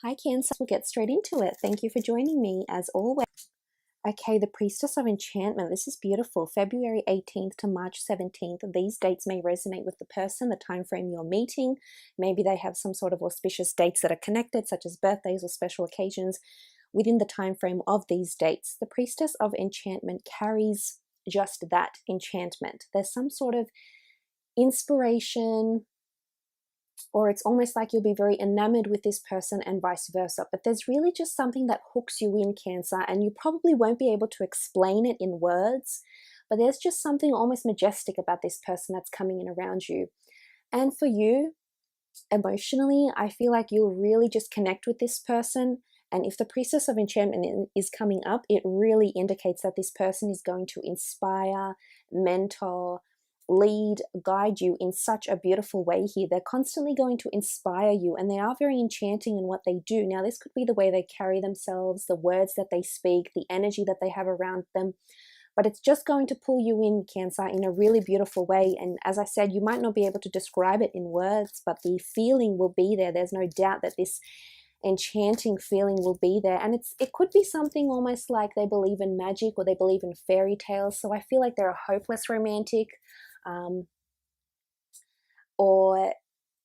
Hi Cancer, we'll get straight into it. Thank you for joining me as always. Okay, the Priestess of Enchantment. This is beautiful. February 18th to March 17th. These dates may resonate with the person, the time frame you're meeting. Maybe they have some sort of auspicious dates that are connected, such as birthdays or special occasions within the time frame of these dates. The Priestess of Enchantment carries just that, enchantment. There's some sort of inspiration, or it's almost like you'll be very enamored with this person and vice versa. But there's really just something that hooks you in, Cancer, and you probably won't be able to explain it in words, but there's just something almost majestic about this person that's coming in around you. And for you, emotionally, I feel like you'll really just connect with this person. And if the Priestess of Enchantment is coming up, it really indicates that this person is going to inspire, mentor, lead, guide you in such a beautiful way here. They're constantly going to inspire you, and they are very enchanting in what they do. Now, this could be the way they carry themselves, the words that they speak, the energy that they have around them, but it's just going to pull you in, Cancer, in a really beautiful way. And as I said, you might not be able to describe it in words, but the feeling will be there. There's no doubt that this enchanting feeling will be there, and it could be something almost like they believe in magic or they believe in fairy tales. So I feel like they're a hopeless romantic, or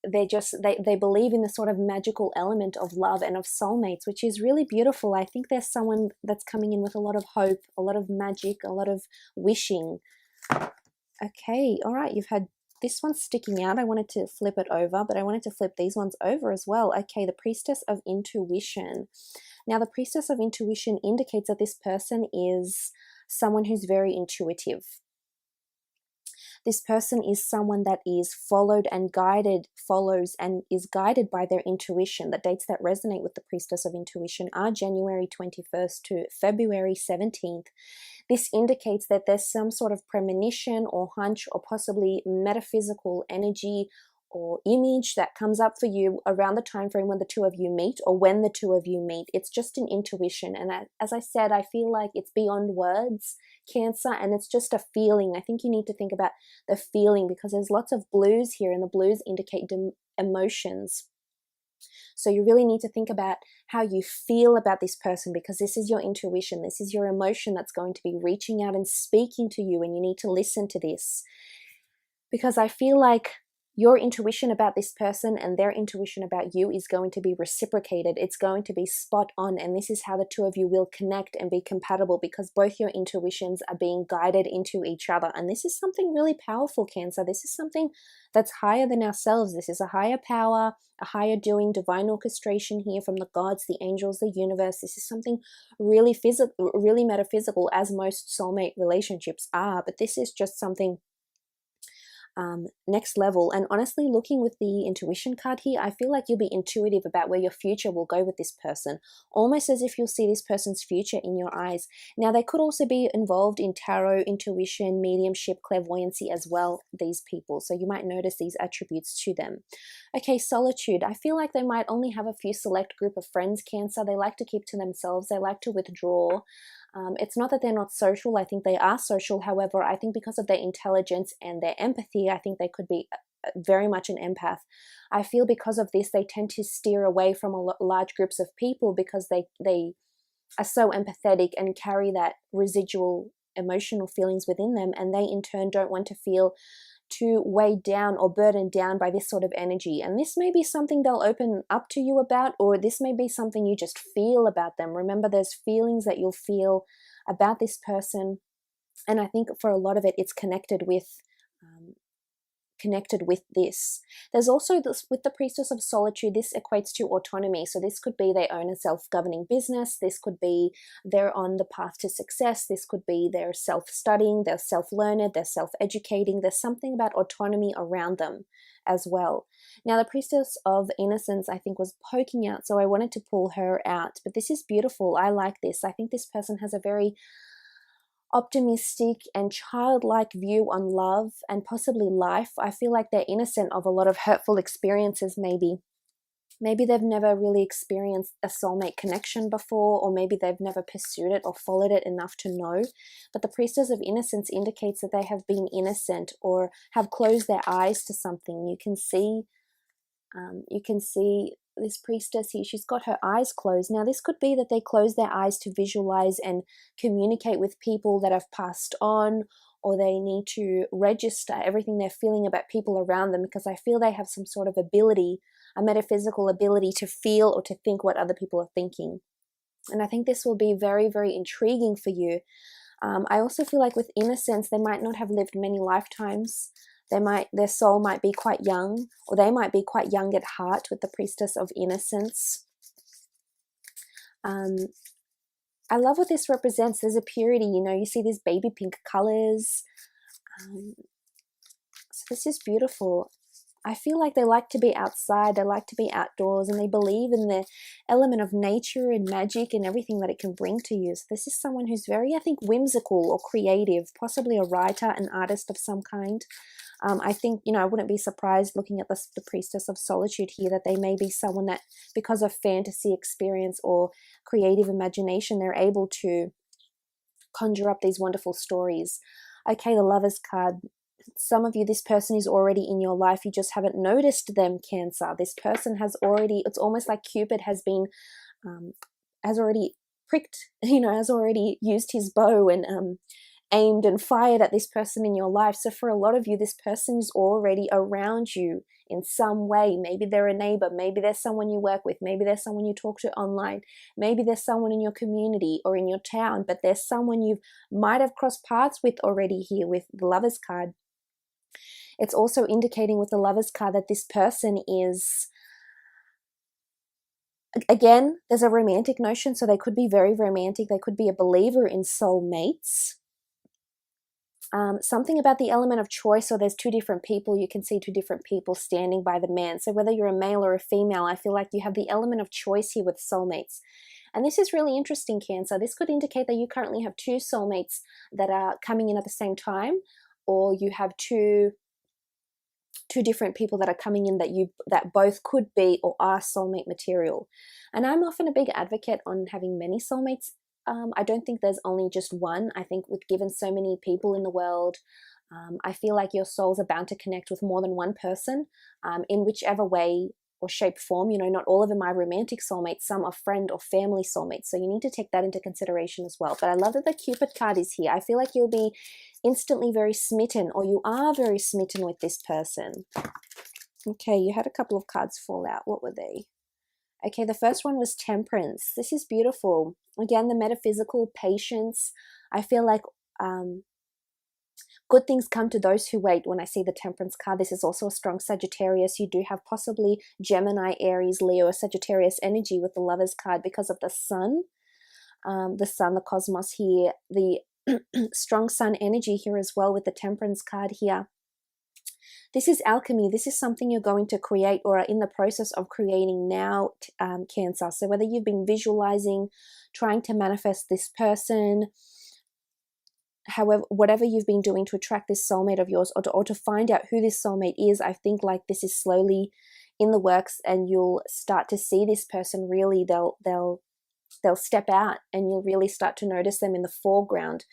they believe in the sort of magical element of love and of soulmates, which is really beautiful. I think there's someone that's coming in with a lot of hope, a lot of magic, a lot of wishing. Okay, all right, you've had this one sticking out. I wanted to flip it over, but I wanted to flip these ones over as well. Okay, the Priestess of Intuition. Now, the Priestess of Intuition indicates that this person is someone who's very intuitive. This person is someone that is follows and is guided by their intuition. The dates that resonate with the Priestess of Intuition are January 21st to February 17th. This indicates that there's some sort of premonition or hunch or possibly metaphysical energy or image that comes up for you around the time frame when the two of you meet, or when the two of you meet. It's just an intuition, and as I said, I feel like it's beyond words, Cancer, and it's just a feeling. I think you need to think about the feeling, because there's lots of blues here, and the blues indicate emotions. So you really need to think about how you feel about this person, because this is your intuition. This is your emotion that's going to be reaching out and speaking to you, and you need to listen to this, because I feel like your intuition about this person and their intuition about you is going to be reciprocated. It's going to be spot on, and this is how the two of you will connect and be compatible, because both your intuitions are being guided into each other. And this is something really powerful, Cancer. This is something that's higher than ourselves. This is a higher power, a higher doing, divine orchestration here from the gods, the angels, the universe. This is something really physical, really metaphysical, as most soulmate relationships are, but this is just something next level. And honestly, looking with the intuition card here, I feel like you'll be intuitive about where your future will go with this person, almost as if you'll see this person's future in your eyes. Now, they could also be involved in tarot, intuition, mediumship, clairvoyancy as well, these people, so you might notice these attributes to them. Okay, solitude. I feel like they might only have a few select group of friends, Cancer. They like to keep to themselves. They like to withdraw. It's not that they're not social. I think they are social. However, I think because of their intelligence and their empathy, I think they could be very much an empath. I feel because of this, they tend to steer away from large groups of people, because they are so empathetic and carry that residual emotional feelings within them, and they in turn don't want to feel too weighed down or burdened down by this sort of energy. And this may be something they'll open up to you about, or this may be something you just feel about them. Remember, there's feelings that you'll feel about this person, and I think for a lot of it, it's connected with this. There's also this with the Priestess of Solitude. This equates to autonomy. So this could be they own a self-governing business. This could be they're on the path to success. This could be they're self-studying, they're self-learned, they're self-educating. There's something about autonomy around them as well. Now, the Priestess of Innocence, I think, was poking out, so I wanted to pull her out. But this is beautiful. I like this. I think this person has a very optimistic and childlike view on love and possibly life. I feel like they're innocent of a lot of hurtful experiences, maybe. Maybe they've never really experienced a soulmate connection before, or maybe they've never pursued it or followed it enough to know. But the Priestess of Innocence indicates that they have been innocent or have closed their eyes to something. You can see You can see this priestess here, she's got her eyes closed. Now, this could be that they close their eyes to visualize and communicate with people that have passed on, or they need to register everything they're feeling about people around them, because I feel they have some sort of ability, a metaphysical ability to feel or to think what other people are thinking. And I think this will be very, very intriguing for you. I also feel like with innocence, they might not have lived many lifetimes. Their soul might be quite young, or they might be quite young at heart with the Priestess of Innocence. I love what this represents. There's a purity, you know, you see these baby pink colors. So this is beautiful. I feel like they like to be outside, they like to be outdoors, and they believe in the element of nature and magic and everything that it can bring to you. So this is someone who's very, I think, whimsical or creative, possibly a writer, an artist of some kind. I think, you know, I wouldn't be surprised looking at the Priestess of Solitude here that they may be someone that, because of fantasy experience or creative imagination, they're able to conjure up these wonderful stories. Okay, the Lovers card. Some of you, this person is already in your life. You just haven't noticed them, Cancer. This person has already, it's almost like Cupid has been, has already pricked, you know, has already used his bow and aimed and fired at this person in your life. So for a lot of you, this person is already around you in some way. Maybe they're a neighbor, maybe there's someone you work with, maybe there's someone you talk to online, maybe there's someone in your community or in your town, but there's someone you might have crossed paths with already here with the Lovers card. It's also indicating with the Lovers card that this person is, again, there's a romantic notion, so they could be very romantic. They could be a believer in soulmates. Something about the element of choice, or there's two different people. You can see two different people standing by the man. So whether you're a male or a female, I feel like you have the element of choice here with soulmates. And this is really interesting, Cancer. This could indicate that you currently have two soulmates that are coming in at the same time, or you have two different people that are coming in that both could be or are soulmate material. And I'm often a big advocate on having many soulmates. I don't think there's only just one. I think with given so many people in the world, I feel like your souls are bound to connect with more than one person in whichever way or shape, form. You know, not all of them are romantic soulmates. Some are friend or family soulmates. So you need to take that into consideration as well. But I love that the Cupid card is here. I feel like you'll be instantly very smitten, or you are very smitten with this person. Okay, you had a couple of cards fall out. What were they? Okay, the first one was Temperance. This is beautiful. Again, the metaphysical patience. I feel like good things come to those who wait when I see the Temperance card. This is also a strong Sagittarius. You do have possibly Gemini, Aries, Leo, or Sagittarius energy with the Lovers card because of the sun. The cosmos here, the strong sun energy here as well with the Temperance card here. This is alchemy. This is something you're going to create or are in the process of creating now, Cancer. So whether you've been visualizing, trying to manifest this person, however, whatever you've been doing to attract this soulmate of yours, or to find out who this soulmate is, I think like this is slowly in the works, and you'll start to see this person really, they'll step out and you'll really start to notice them in the foreground,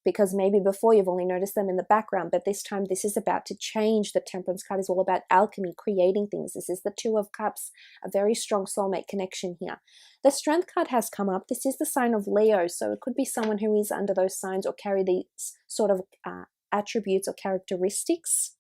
because maybe before you've only noticed them in the background, but this time this is about to change. The Temperance card is all about alchemy, creating things. This is the Two of Cups, a very strong soulmate connection here. The Strength card has come up. This is the sign of Leo, so it could be someone who is under those signs or carry these sort of attributes or characteristics.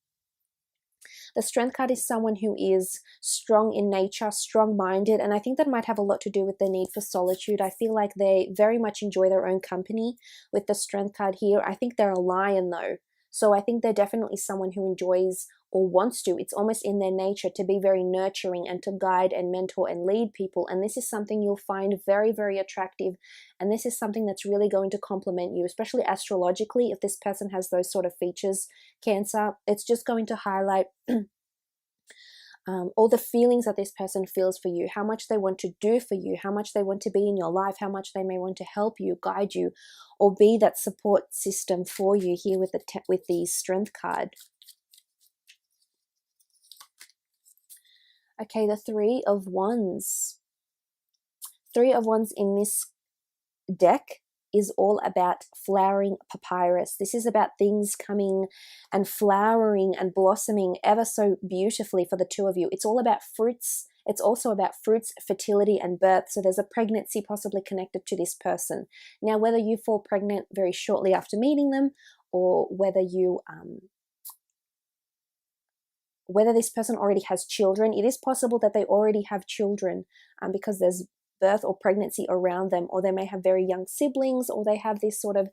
The Strength card is someone who is strong in nature, strong-minded, and I think that might have a lot to do with their need for solitude. I feel like they very much enjoy their own company with the Strength card here. I think they're a lion though, so I think they're definitely someone who enjoys or wants to. It's almost in their nature to be very nurturing and to guide and mentor and lead people, and this is something you'll find very, very attractive, and this is something that's really going to complement you, especially astrologically. If this person has those sort of features, Cancer, it's just going to highlight all the feelings that this person feels for you, how much they want to do for you, how much they want to be in your life, how much they may want to help you, guide you, or be that support system for you here with the Strength card. Okay, the Three of Wands. Three of Wands in this deck is all about flowering papyrus. This is about things coming and flowering and blossoming ever so beautifully for the two of you. It's all about fruits. It's also about fruits, fertility, and birth. So there's a pregnancy possibly connected to this person. Now, whether you fall pregnant very shortly after meeting them, or whether this person already has children, it is possible that they already have children because there's birth or pregnancy around them, or they may have very young siblings, or they have this sort of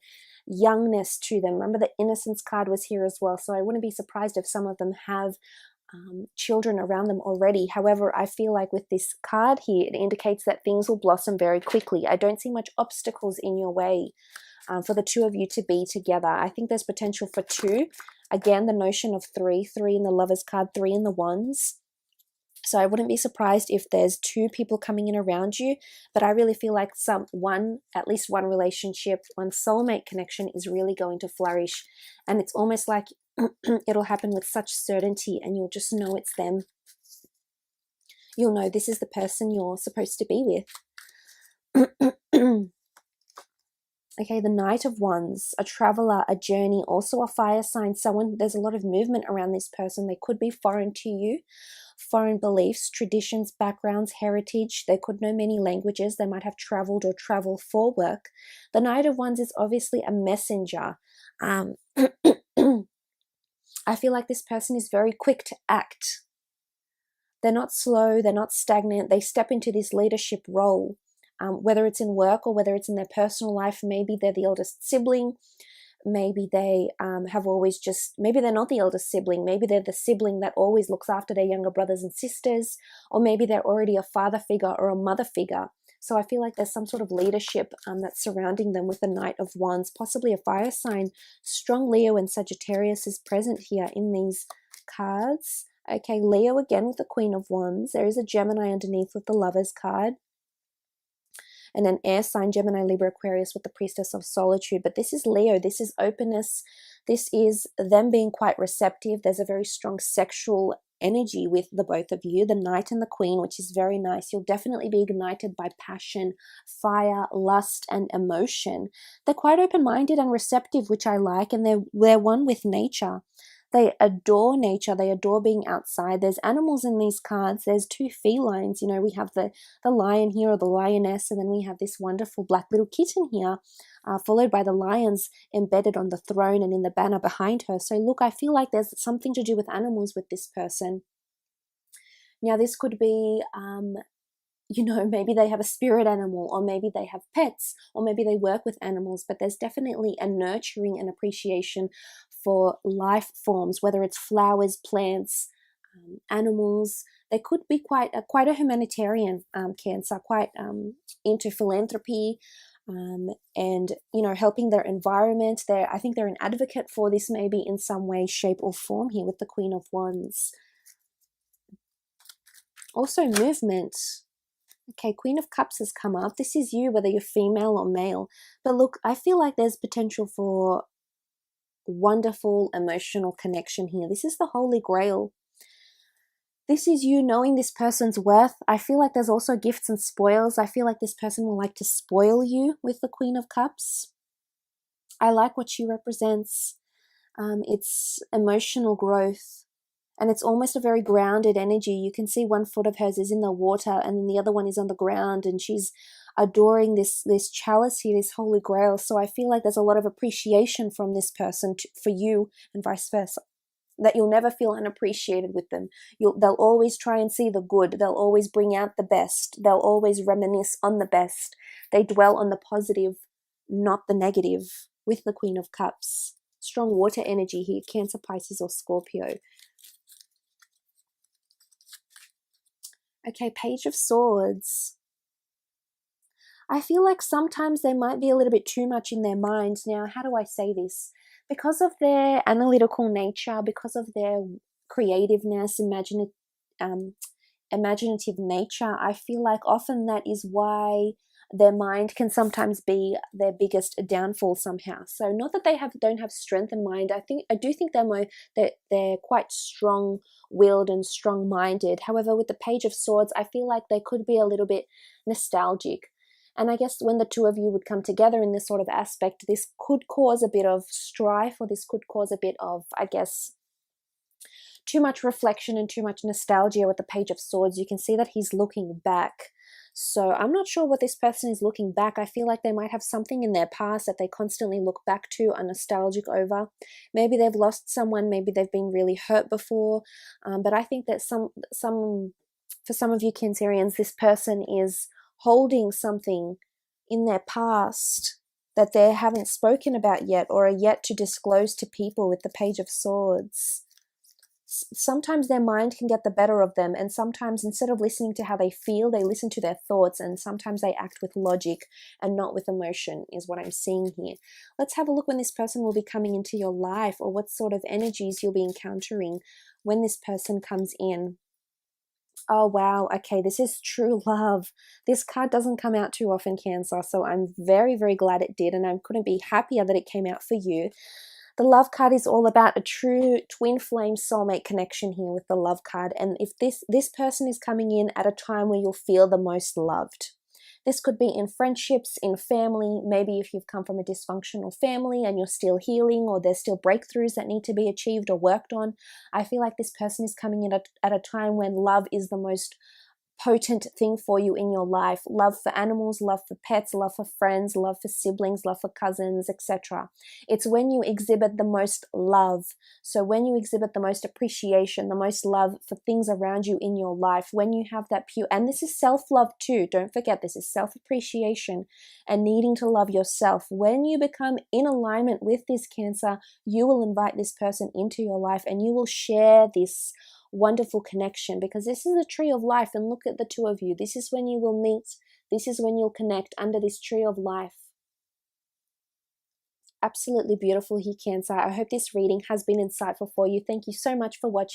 youngness to them. Remember, the Innocence card was here as well, so I wouldn't be surprised if some of them have children around them already. However, I feel like with this card here, it indicates that things will blossom very quickly. I don't see much obstacles in your way for the two of you to be together. I think there's potential for two. Again, the notion of three in the Lovers card, 3 in the Wands. So I wouldn't be surprised if there's 2 people coming in around you, but I really feel like at least one relationship, one soulmate connection is really going to flourish. And it's almost like it'll happen with such certainty, and you'll just know it's them. You'll know this is the person you're supposed to be with. Okay, the Knight of Wands, a traveler, a journey, also a fire sign, someone, there's a lot of movement around this person. They could be foreign to you, foreign beliefs, traditions, backgrounds, heritage. They could know many languages. They might have traveled or travel for work. The Knight of Wands is obviously a messenger. I feel like this person is very quick to act. They're not slow, they're not stagnant. They step into this leadership role. Whether it's in work or whether it's in their personal life. Maybe they're the eldest sibling. Maybe they maybe they're not the eldest sibling. Maybe they're the sibling that always looks after their younger brothers and sisters. Or maybe they're already a father figure or a mother figure. So I feel like there's some sort of leadership that's surrounding them with the Knight of Wands, possibly a fire sign. Strong Leo and Sagittarius is present here in these cards. Okay, Leo again with the Queen of Wands. There is a Gemini underneath with the Lovers card. And an air sign, Gemini, Libra, Aquarius with the Priestess of Solitude. But this is Leo. This is openness. This is them being quite receptive. There's a very strong sexual energy with the both of you, the Knight and the Queen, which is very nice. You'll definitely be ignited by passion, fire, lust, and emotion. They're quite open-minded and receptive, which I like, and they're one with nature. They adore nature. They adore being outside. There's animals in these cards. There's 2 felines. You know, we have the lion here, or the lioness, and then we have this wonderful black little kitten here, followed by the lions embedded on the throne and in the banner behind her. So look, I feel like there's something to do with animals with this person. Now, this could be maybe they have a spirit animal, or maybe they have pets, or maybe they work with animals, but there's definitely a nurturing and appreciation for life forms, whether it's flowers, plants, animals. They could be quite a humanitarian Cancer, quite into philanthropy and helping their environment. I think they're an advocate for this, maybe in some way, shape, or form here with the Queen of Wands. Also, movement. Okay, Queen of Cups has come up. This is you, whether you're female or male. But look, I feel like there's potential for wonderful emotional connection here. This is the Holy Grail. This is you knowing this person's worth. I feel like there's also gifts and spoils. I feel like this person will like to spoil you with the Queen of Cups. I like what she represents. It's emotional growth. And it's almost a very grounded energy. You can see one foot of hers is in the water, and then the other one is on the ground, and she's adoring this chalice here, this Holy Grail. So I feel like there's a lot of appreciation from this person for you, and vice versa, that you'll never feel unappreciated with them. They'll always try and see the good. They'll always bring out the best. They'll always reminisce on the best. They dwell on the positive, not the negative, with the Queen of Cups. Strong water energy here, Cancer, Pisces, or Scorpio. Okay, Page of Swords. I feel like sometimes they might be a little bit too much in their minds. Now, how do I say this? Because of their analytical nature, because of their creativeness, imaginative nature, I feel like often that is why their mind can sometimes be their biggest downfall somehow. So not that they don't have strength in mind. I do think they're quite strong-willed and strong-minded. However, with the Page of Swords, I feel like they could be a little bit nostalgic. And I guess when the two of you would come together in this sort of aspect, this could cause a bit of strife, or this could cause a bit of, I guess, too much reflection and too much nostalgia with the Page of Swords. You can see that he's looking back. So I'm not sure what this person is looking back. I feel like they might have something in their past that they constantly look back to, are nostalgic over. Maybe they've lost someone, maybe they've been really hurt before. But I think that for some of you Cancerians, this person is holding something in their past that they haven't spoken about yet, or are yet to disclose to people with the Page of Swords. Sometimes their mind can get the better of them, and sometimes instead of listening to how they feel, they listen to their thoughts, and sometimes they act with logic and not with emotion, is what I'm seeing here. Let's have a look when this person will be coming into your life, or what sort of energies you'll be encountering when this person comes in. Oh, wow. Okay, this is true love. This card doesn't come out too often, Cancer, so I'm very, very glad it did, and I couldn't be happier that it came out for you. The love card is all about a true twin flame soulmate connection here with the love card. And if this person is coming in at a time where you'll feel the most loved. This could be in friendships, in family, maybe if you've come from a dysfunctional family and you're still healing, or there's still breakthroughs that need to be achieved or worked on. I feel like this person is coming in at a time when love is the most potent thing for you in your life. Love for animals, love for pets, love for friends, love for siblings, love for cousins, etc. It's when you exhibit the most love. So when you exhibit the most appreciation, the most love for things around you in your life, when you have that pure, and this is self-love too, don't forget, this is self-appreciation and needing to love yourself. When you become in alignment with this Cancer, you will invite this person into your life, and you will share this wonderful connection, because this is a tree of life. And look at the two of you. This is when you will meet. This is when you'll connect under this tree of life. Absolutely beautiful here, Cancer. I hope this reading has been insightful for you. Thank you so much for watching.